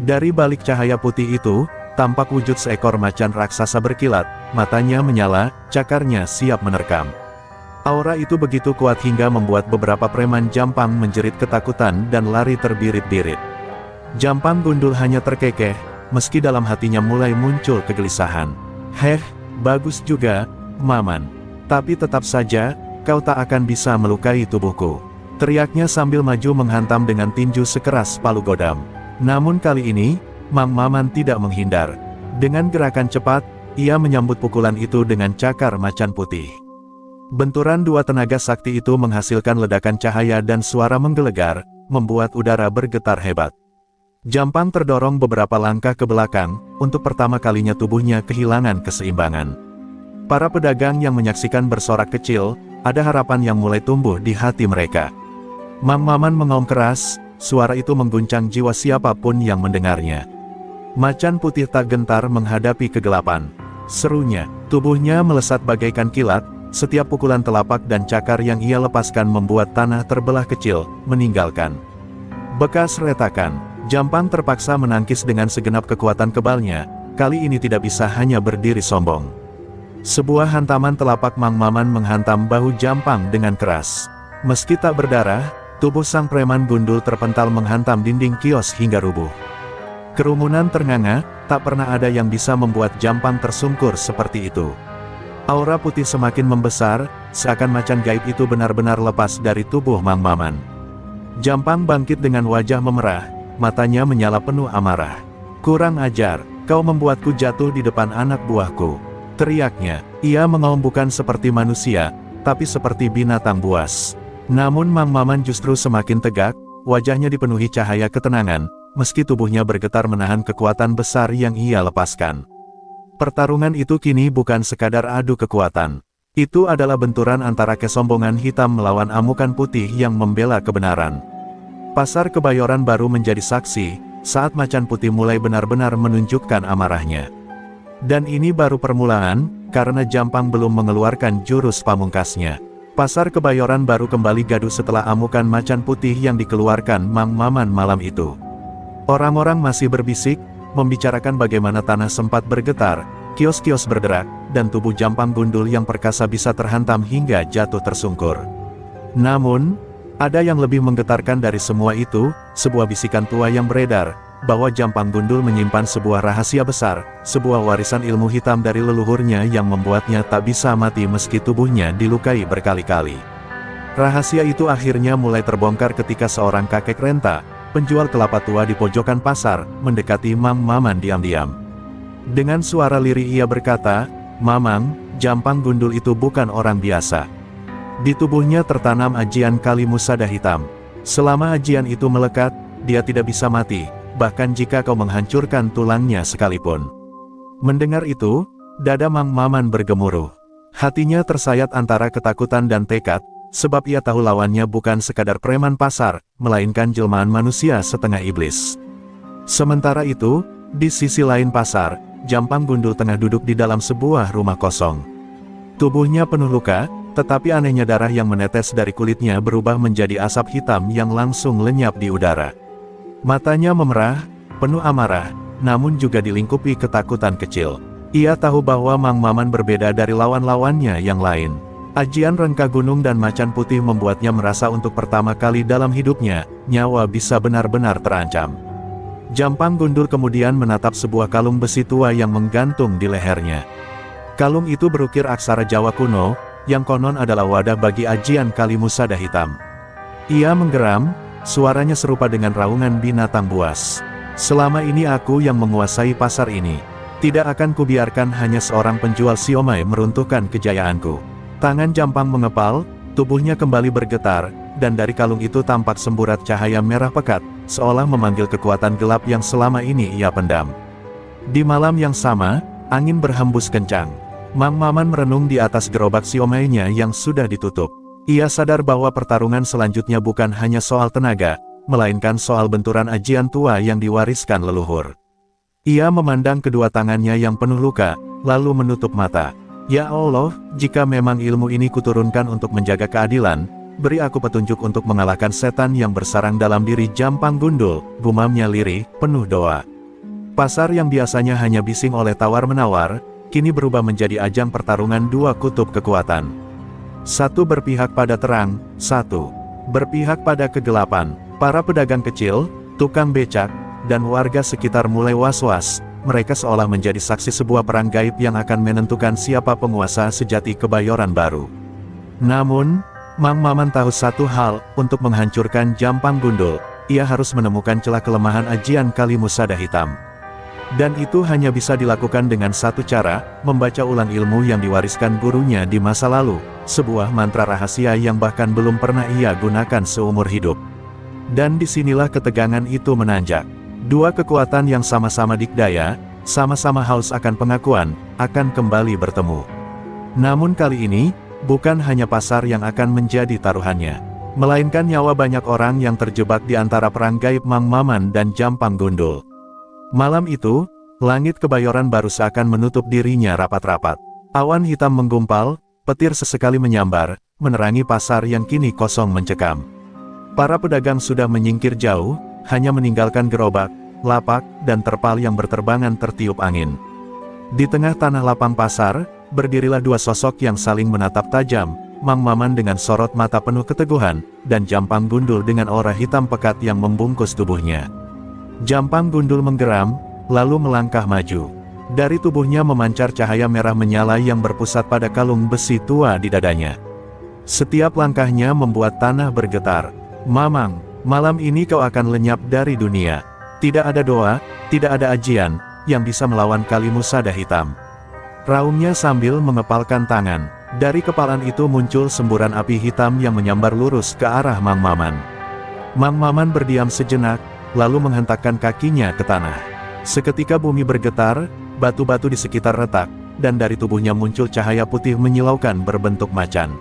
Dari balik cahaya putih itu, tampak wujud seekor macan raksasa berkilat, matanya menyala, cakarnya siap menerkam. Aura itu begitu kuat hingga membuat beberapa preman Jampang menjerit ketakutan dan lari terbirit-birit. Jampang Gundul hanya terkekeh, meski dalam hatinya mulai muncul kegelisahan. "Heh, bagus juga, Maman. Tapi tetap saja, kau tak akan bisa melukai tubuhku," teriaknya sambil maju menghantam dengan tinju sekeras palu godam. Namun kali ini, Mang Maman tidak menghindar. Dengan gerakan cepat, ia menyambut pukulan itu dengan cakar macan putih. Benturan dua tenaga sakti itu menghasilkan ledakan cahaya dan suara menggelegar, membuat udara bergetar hebat. Jampang terdorong beberapa langkah ke belakang, untuk pertama kalinya tubuhnya kehilangan keseimbangan. Para pedagang yang menyaksikan bersorak kecil, ada harapan yang mulai tumbuh di hati mereka. Mang Maman mengaum keras, suara itu mengguncang jiwa siapapun yang mendengarnya. Macan putih tak gentar menghadapi kegelapan. Serunya, tubuhnya melesat bagaikan kilat, setiap pukulan telapak dan cakar yang ia lepaskan membuat tanah terbelah kecil, meninggalkan bekas retakan. Jampang terpaksa menangkis dengan segenap kekuatan kebalnya, kali ini tidak bisa hanya berdiri sombong. Sebuah hantaman telapak Mang Maman menghantam bahu Jampang dengan keras. Meski tak berdarah, tubuh sang preman gundul terpental menghantam dinding kios hingga rubuh. Kerumunan ternganga, tak pernah ada yang bisa membuat Jampang tersungkur seperti itu. Aura putih semakin membesar, seakan macan gaib itu benar-benar lepas dari tubuh Mang Maman. Jampang bangkit dengan wajah memerah, matanya menyala penuh amarah. "Kurang ajar, kau membuatku jatuh di depan anak buahku," teriaknya. Ia mengaum bukan seperti manusia, tapi seperti binatang buas. Namun Mang Maman justru semakin tegak, wajahnya dipenuhi cahaya ketenangan, meski tubuhnya bergetar menahan kekuatan besar yang ia lepaskan. Pertarungan itu kini bukan sekadar adu kekuatan. Itu adalah benturan antara kesombongan hitam melawan amukan putih yang membela kebenaran. Pasar Kebayoran Baru menjadi saksi, saat macan putih mulai benar-benar menunjukkan amarahnya. Dan ini baru permulaan, karena Jampang belum mengeluarkan jurus pamungkasnya. Pasar Kebayoran Baru kembali gaduh setelah amukan macan putih yang dikeluarkan Mang Maman malam itu. Orang-orang masih berbisik, membicarakan bagaimana tanah sempat bergetar, kios-kios berderak, dan tubuh Jampang Gundul yang perkasa bisa terhantam hingga jatuh tersungkur. Namun, ada yang lebih menggetarkan dari semua itu, sebuah bisikan tua yang beredar, bahwa Jampang Gundul menyimpan sebuah rahasia besar, sebuah warisan ilmu hitam dari leluhurnya yang membuatnya tak bisa mati meski tubuhnya dilukai berkali-kali. Rahasia itu akhirnya mulai terbongkar ketika seorang kakek renta, penjual kelapa tua di pojokan pasar, mendekati Mang Maman diam-diam. Dengan suara lirih ia berkata, "Mamang, Jampang Gundul itu bukan orang biasa. Di tubuhnya tertanam ajian Kali Musada hitam. Selama ajian itu melekat, dia tidak bisa mati, bahkan jika kau menghancurkan tulangnya sekalipun." Mendengar itu, dada Mang Maman bergemuruh. Hatinya tersayat antara ketakutan dan tekad, sebab ia tahu lawannya bukan sekadar preman pasar, melainkan jelmaan manusia setengah iblis. Sementara itu, di sisi lain pasar, Jampang Gundul tengah duduk di dalam sebuah rumah kosong. Tubuhnya penuh luka, tetapi anehnya darah yang menetes dari kulitnya berubah menjadi asap hitam yang langsung lenyap di udara. Matanya memerah, penuh amarah, namun juga dilingkupi ketakutan kecil. Ia tahu bahwa Mang Maman berbeda dari lawan-lawannya yang lain. Ajian Rengka Gunung dan Macan Putih membuatnya merasa untuk pertama kali dalam hidupnya, nyawa bisa benar-benar terancam. Jampang Gundul kemudian menatap sebuah kalung besi tua yang menggantung di lehernya. Kalung itu berukir aksara Jawa kuno, yang konon adalah wadah bagi ajian Kalimusada hitam. Ia menggeram, suaranya serupa dengan raungan binatang buas. Selama ini aku yang menguasai pasar ini. Tidak akan kubiarkan hanya seorang penjual siomay meruntuhkan kejayaanku. Tangan Jampang mengepal, tubuhnya kembali bergetar, dan dari kalung itu tampak semburat cahaya merah pekat, seolah memanggil kekuatan gelap yang selama ini ia pendam. Di malam yang sama, angin berhembus kencang. Mang Maman merenung di atas gerobak siomaynya yang sudah ditutup. Ia sadar bahwa pertarungan selanjutnya bukan hanya soal tenaga, melainkan soal benturan ajian tua yang diwariskan leluhur. Ia memandang kedua tangannya yang penuh luka, lalu menutup mata. Ya Allah, jika memang ilmu ini kuturunkan untuk menjaga keadilan, beri aku petunjuk untuk mengalahkan setan yang bersarang dalam diri Jampang Gundul, gumamnya lirih, penuh doa. Pasar yang biasanya hanya bising oleh tawar-menawar, kini berubah menjadi ajang pertarungan dua kutub kekuatan. Satu berpihak pada terang, satu berpihak pada kegelapan. Para pedagang kecil, tukang becak, dan warga sekitar mulai was-was. Mereka seolah menjadi saksi sebuah perang gaib yang akan menentukan siapa penguasa sejati Kebayoran Baru. Namun, Mang Maman tahu satu hal, untuk menghancurkan Jampang Gundul, ia harus menemukan celah kelemahan ajian Kalimusada hitam. Dan itu hanya bisa dilakukan dengan satu cara, membaca ulang ilmu yang diwariskan gurunya di masa lalu, sebuah mantra rahasia yang bahkan belum pernah ia gunakan seumur hidup. Dan disinilah ketegangan itu menanjak. Dua kekuatan yang sama-sama dikdaya, sama-sama haus akan pengakuan, akan kembali bertemu. Namun kali ini, bukan hanya pasar yang akan menjadi taruhannya, melainkan nyawa banyak orang yang terjebak di antara perang gaib Mang Maman dan Jampang Gundul. Malam itu, langit Kebayoran Baru seakan menutup dirinya rapat-rapat. Awan hitam menggumpal, petir sesekali menyambar, menerangi pasar yang kini kosong mencekam. Para pedagang sudah menyingkir jauh, hanya meninggalkan gerobak, lapak, dan terpal yang berterbangan tertiup angin. Di tengah tanah lapang pasar, berdirilah dua sosok yang saling menatap tajam, Mang Maman dengan sorot mata penuh keteguhan, dan Jampang Gundul dengan aura hitam pekat yang membungkus tubuhnya. Jampang Gundul menggeram, lalu melangkah maju. Dari tubuhnya memancar cahaya merah menyala yang berpusat pada kalung besi tua di dadanya. Setiap langkahnya membuat tanah bergetar. Mamang, malam ini kau akan lenyap dari dunia. Tidak ada doa, tidak ada ajian, yang bisa melawan Kalimusada hitam. Raungnya sambil mengepalkan tangan. Dari kepalan itu muncul semburan api hitam yang menyambar lurus ke arah Mang Maman. Mang Maman berdiam sejenak, lalu menghentakkan kakinya ke tanah. Seketika bumi bergetar, batu-batu di sekitar retak, dan dari tubuhnya muncul cahaya putih menyilaukan berbentuk macan.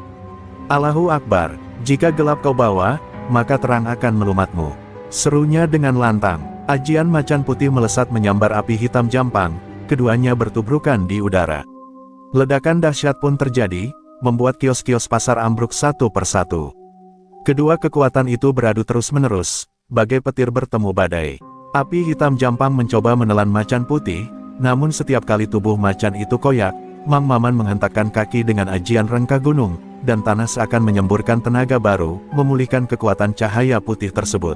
Allahu Akbar, jika gelap kau bawa, maka terang akan melumatmu. Serunya dengan lantang. Ajian Macan Putih melesat menyambar api hitam Jampang, keduanya bertubrukan di udara. Ledakan dahsyat pun terjadi, membuat kios-kios pasar ambruk satu persatu. Kedua kekuatan itu beradu terus-menerus, bagai petir bertemu badai. Api hitam Jampang mencoba menelan Macan Putih, namun setiap kali tubuh macan itu koyak, Mang Maman menghentakkan kaki dengan ajian Rengka Gunung, dan tanah seakan menyemburkan tenaga baru, memulihkan kekuatan cahaya putih tersebut.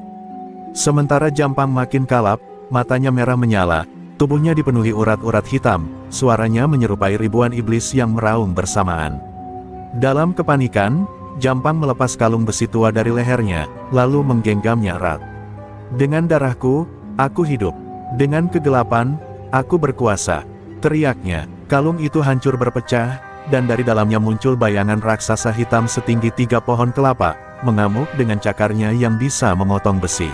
Sementara Jampang makin kalap, matanya merah menyala, tubuhnya dipenuhi urat-urat hitam, suaranya menyerupai ribuan iblis yang meraung bersamaan. Dalam kepanikan, Jampang melepas kalung besi tua dari lehernya, lalu menggenggamnya erat. Dengan darahku, aku hidup. Dengan kegelapan, aku berkuasa. Teriaknya, kalung itu hancur berpecah, dan dari dalamnya muncul bayangan raksasa hitam setinggi 3 pohon kelapa, mengamuk dengan cakarnya yang bisa memotong besi.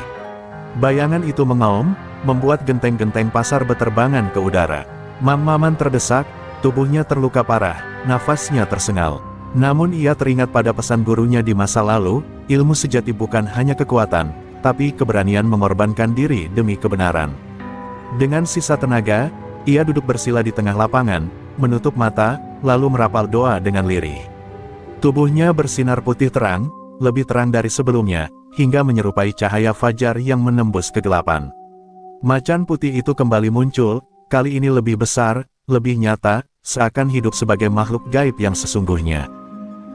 Bayangan itu mengaum, membuat genteng-genteng pasar beterbangan ke udara. Mang Maman terdesak, tubuhnya terluka parah, nafasnya tersengal. Namun ia teringat pada pesan gurunya di masa lalu, ilmu sejati bukan hanya kekuatan, tapi keberanian mengorbankan diri demi kebenaran. Dengan sisa tenaga, Ia duduk bersila di tengah lapangan, menutup mata, lalu merapal doa dengan lirih. Tubuhnya bersinar putih terang, lebih terang dari sebelumnya, hingga menyerupai cahaya fajar yang menembus kegelapan. Macan putih itu kembali muncul, kali ini lebih besar, lebih nyata, seakan hidup sebagai makhluk gaib yang sesungguhnya.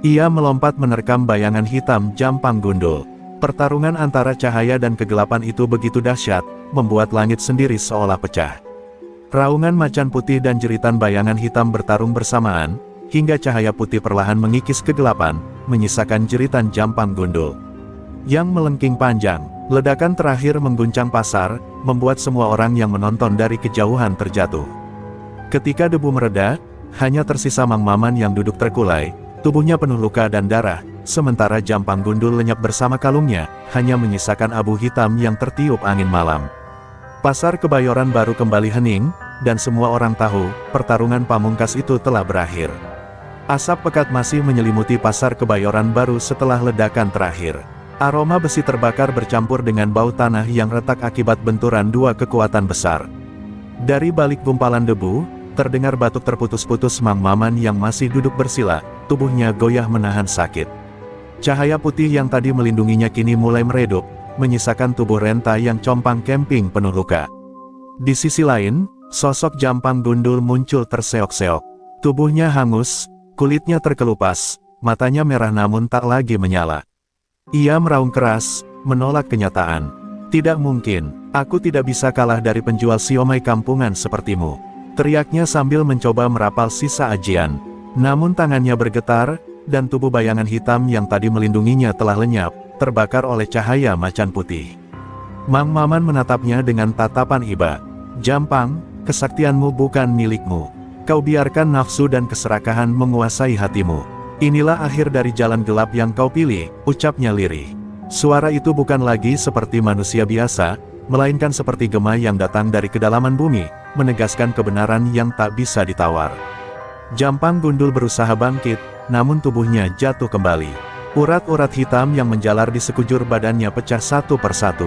Ia melompat menerkam bayangan hitam Jampang Gundul. Pertarungan antara cahaya dan kegelapan itu begitu dahsyat, membuat langit sendiri seolah pecah. Raungan macan putih dan jeritan bayangan hitam bertarung bersamaan, hingga cahaya putih perlahan mengikis kegelapan, menyisakan jeritan Jampang Gundul yang melengking panjang. Ledakan terakhir mengguncang pasar, membuat semua orang yang menonton dari kejauhan terjatuh. Ketika debu mereda, hanya tersisa Mang Maman yang duduk terkulai, tubuhnya penuh luka dan darah, sementara Jampang Gundul lenyap bersama kalungnya, hanya menyisakan abu hitam yang tertiup angin malam. Pasar Kebayoran Baru kembali hening, dan semua orang tahu, pertarungan pamungkas itu telah berakhir. Asap pekat masih menyelimuti Pasar Kebayoran Baru setelah ledakan terakhir. Aroma besi terbakar bercampur dengan bau tanah yang retak akibat benturan dua kekuatan besar. Dari balik gumpalan debu, terdengar batuk terputus-putus Mang Maman yang masih duduk bersila, tubuhnya goyah menahan sakit. Cahaya putih yang tadi melindunginya kini mulai meredup, menyisakan tubuh renta yang compang camping penuh luka. Di sisi lain, sosok Jampang Gundul muncul terseok-seok. Tubuhnya hangus, kulitnya terkelupas, matanya merah namun tak lagi menyala. Ia meraung keras, menolak kenyataan. Tidak mungkin, aku tidak bisa kalah dari penjual siomay kampungan sepertimu, teriaknya sambil mencoba merapal sisa ajian. Namun tangannya bergetar, dan tubuh bayangan hitam yang tadi melindunginya telah lenyap, terbakar oleh cahaya macan putih. Mang Maman menatapnya dengan tatapan iba. Jampang, kesaktianmu bukan milikmu. Kau biarkan nafsu dan keserakahan menguasai hatimu. Inilah akhir dari jalan gelap yang kau pilih, ucapnya lirih. Suara itu bukan lagi seperti manusia biasa, melainkan seperti gema yang datang dari kedalaman bumi, menegaskan kebenaran yang tak bisa ditawar. Jampang Gundul berusaha bangkit, namun tubuhnya jatuh kembali. Urat-urat hitam yang menjalar di sekujur badannya pecah satu persatu.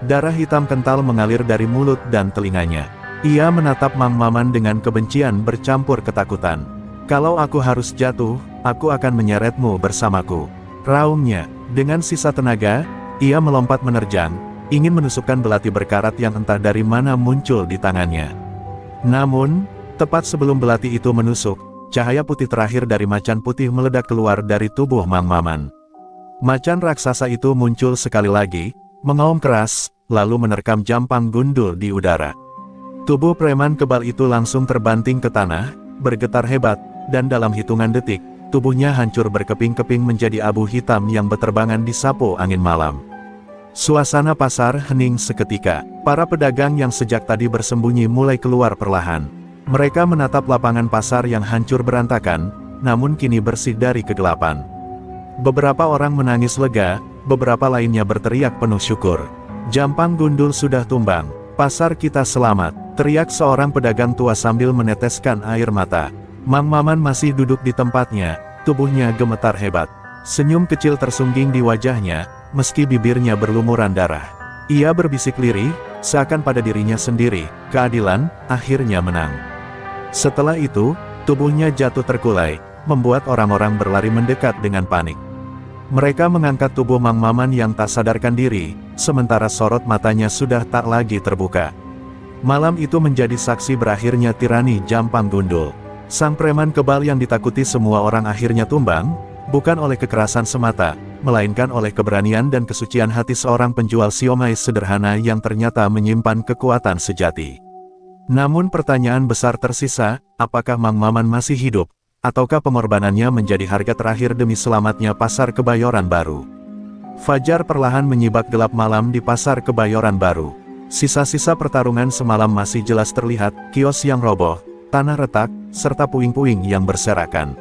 Darah hitam kental mengalir dari mulut dan telinganya. Ia menatap Mang Maman dengan kebencian bercampur ketakutan. Kalau aku harus jatuh, aku akan menyeretmu bersamaku, raungnya. Dengan sisa tenaga, ia melompat menerjang, ingin menusukkan belati berkarat yang entah dari mana muncul di tangannya. Namun, tepat sebelum belati itu menusuk, cahaya putih terakhir dari macan putih meledak keluar dari tubuh Mang Maman. Macan raksasa itu muncul sekali lagi, mengaum keras, lalu menerkam Jampang Gundul di udara. Tubuh preman kebal itu langsung terbanting ke tanah, bergetar hebat, dan dalam hitungan detik, tubuhnya hancur berkeping-keping menjadi abu hitam yang berterbangan di sapu angin malam. Suasana pasar hening seketika. Para pedagang yang sejak tadi bersembunyi mulai keluar perlahan. Mereka menatap lapangan pasar yang hancur berantakan, namun kini bersih dari kegelapan. Beberapa orang menangis lega, beberapa lainnya berteriak penuh syukur. Jampang Gundul sudah tumbang, pasar kita selamat, teriak seorang pedagang tua sambil meneteskan air mata. Mang Maman masih duduk di tempatnya, tubuhnya gemetar hebat. Senyum kecil tersungging di wajahnya, meski bibirnya berlumuran darah. Ia berbisik lirih, seakan pada dirinya sendiri, keadilan, akhirnya menang. Setelah itu, tubuhnya jatuh terkulai, membuat orang-orang berlari mendekat dengan panik. Mereka mengangkat tubuh Mang Maman yang tak sadarkan diri, sementara sorot matanya sudah tak lagi terbuka. Malam itu menjadi saksi berakhirnya tirani Jampang Gundul. Sang preman kebal yang ditakuti semua orang akhirnya tumbang, bukan oleh kekerasan semata, melainkan oleh keberanian dan kesucian hati seorang penjual siomay sederhana yang ternyata menyimpan kekuatan sejati. Namun pertanyaan besar tersisa, apakah Mang Maman masih hidup, ataukah pengorbanannya menjadi harga terakhir demi selamatnya Pasar Kebayoran Baru? Fajar perlahan menyibak gelap malam di Pasar Kebayoran Baru. Sisa-sisa pertarungan semalam masih jelas terlihat, kios yang roboh, tanah retak, serta puing-puing yang berserakan.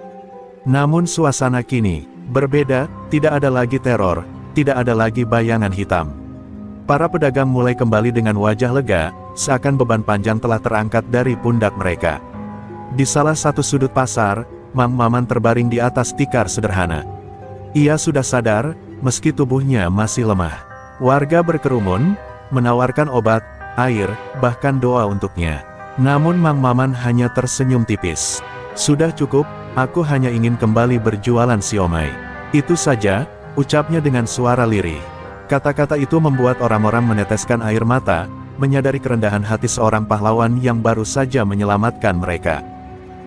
Namun suasana kini berbeda, tidak ada lagi teror, tidak ada lagi bayangan hitam. Para pedagang mulai kembali dengan wajah lega, seakan beban panjang telah terangkat dari pundak mereka. Di salah satu sudut pasar, Mang Maman terbaring di atas tikar sederhana. Ia sudah sadar, meski tubuhnya masih lemah. Warga berkerumun, menawarkan obat, air, bahkan doa untuknya. Namun Mang Maman hanya tersenyum tipis. "Sudah cukup, aku hanya ingin kembali berjualan siomay. Itu saja," ucapnya dengan suara lirih. Kata-kata itu membuat orang-orang meneteskan air mata, menyadari kerendahan hati seorang pahlawan yang baru saja menyelamatkan mereka.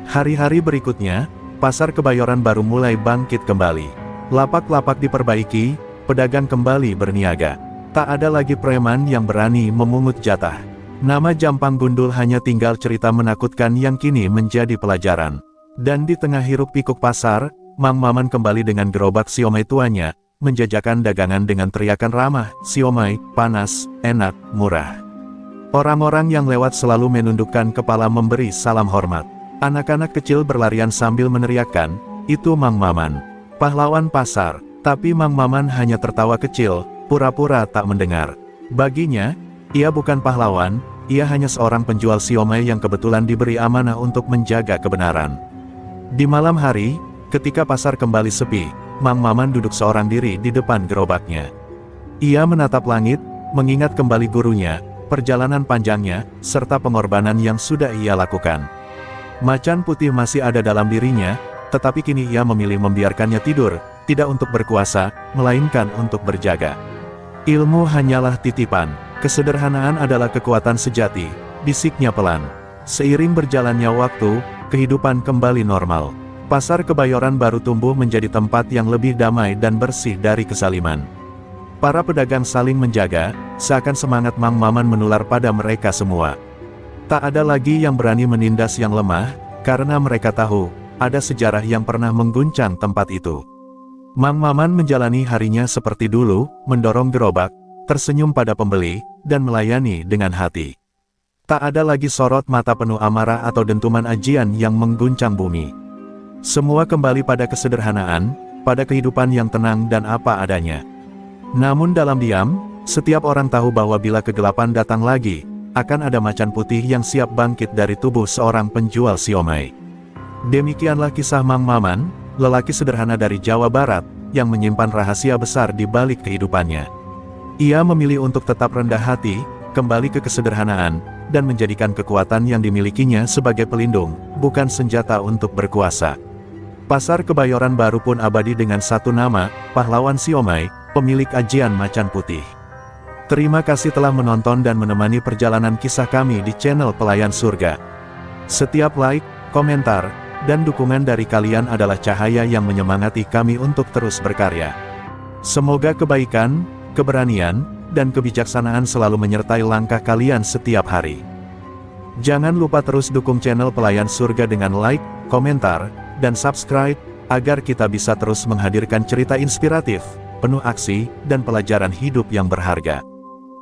Hari-hari berikutnya, pasar Kebayoran Baru mulai bangkit kembali. Lapak-lapak diperbaiki, pedagang kembali berniaga. Tak ada lagi preman yang berani memungut jatah. Nama Jampang Gundul hanya tinggal cerita menakutkan yang kini menjadi pelajaran. Dan di tengah hiruk-pikuk pasar, Mang Maman kembali dengan gerobak siomay tuanya, menjajakan dagangan dengan teriakan ramah, "Siomay, panas, enak, murah." Orang-orang yang lewat selalu menundukkan kepala memberi salam hormat. Anak-anak kecil berlarian sambil meneriakkan, "Itu Mang Maman, pahlawan pasar." Tapi Mang Maman hanya tertawa kecil, pura-pura tak mendengar. Baginya, ia bukan pahlawan, ia hanya seorang penjual siomay yang kebetulan diberi amanah untuk menjaga kebenaran. Di malam hari, ketika pasar kembali sepi, Mang Maman duduk seorang diri di depan gerobaknya. Ia menatap langit, mengingat kembali gurunya, perjalanan panjangnya, serta pengorbanan yang sudah ia lakukan. Macan putih masih ada dalam dirinya, tetapi kini ia memilih membiarkannya tidur, tidak untuk berkuasa, melainkan untuk berjaga. "Ilmu hanyalah titipan. Kesederhanaan adalah kekuatan sejati," bisiknya pelan. Seiring berjalannya waktu, kehidupan kembali normal. Pasar Kebayoran Baru tumbuh menjadi tempat yang lebih damai dan bersih dari kezaliman. Para pedagang saling menjaga, seakan semangat Mang Maman menular pada mereka semua. Tak ada lagi yang berani menindas yang lemah, karena mereka tahu, ada sejarah yang pernah mengguncang tempat itu. Mang Maman menjalani harinya seperti dulu, mendorong gerobak, tersenyum pada pembeli, dan melayani dengan hati. Tak ada lagi sorot mata penuh amarah atau dentuman ajian yang mengguncang bumi. Semua kembali pada kesederhanaan, pada kehidupan yang tenang dan apa adanya. Namun dalam diam, setiap orang tahu bahwa bila kegelapan datang lagi, akan ada macan putih yang siap bangkit dari tubuh seorang penjual siomay. Demikianlah kisah Mang Maman, lelaki sederhana dari Jawa Barat, yang menyimpan rahasia besar di balik kehidupannya. Ia memilih untuk tetap rendah hati, kembali ke kesederhanaan, dan menjadikan kekuatan yang dimilikinya sebagai pelindung, bukan senjata untuk berkuasa. Pasar Kebayoran Baru pun abadi dengan satu nama, pahlawan siomay, pemilik ajian macan putih. Terima kasih telah menonton dan menemani perjalanan kisah kami di channel Pelayan Surga. Setiap like, komentar, dan dukungan dari kalian adalah cahaya yang menyemangati kami untuk terus berkarya. Semoga kebaikan, keberanian, dan kebijaksanaan selalu menyertai langkah kalian setiap hari. Jangan lupa terus dukung channel Pelayan Surga dengan like, komentar, dan subscribe, agar kita bisa terus menghadirkan cerita inspiratif, penuh aksi, dan pelajaran hidup yang berharga.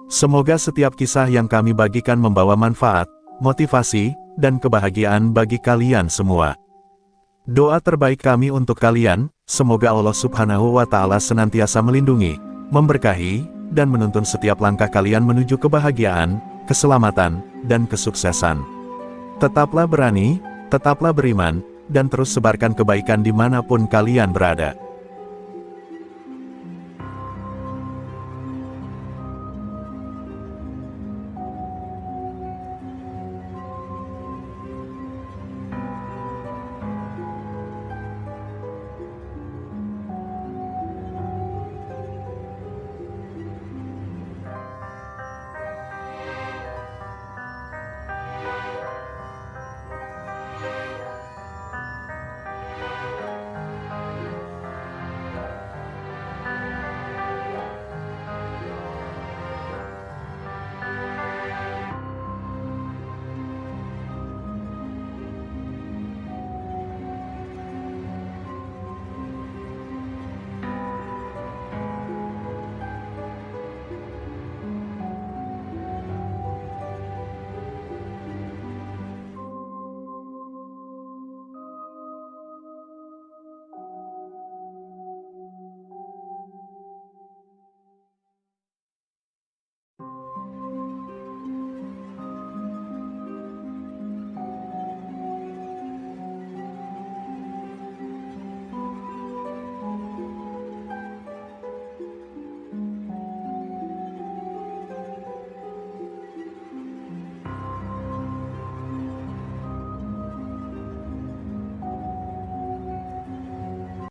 Semoga setiap kisah yang kami bagikan membawa manfaat, motivasi, dan kebahagiaan bagi kalian semua. Doa terbaik kami untuk kalian, semoga Allah Subhanahu wa Ta'ala senantiasa melindungi, memberkahi, dan menuntun setiap langkah kalian menuju kebahagiaan, keselamatan, dan kesuksesan. Tetaplah berani, tetaplah beriman, dan terus sebarkan kebaikan dimanapun kalian berada.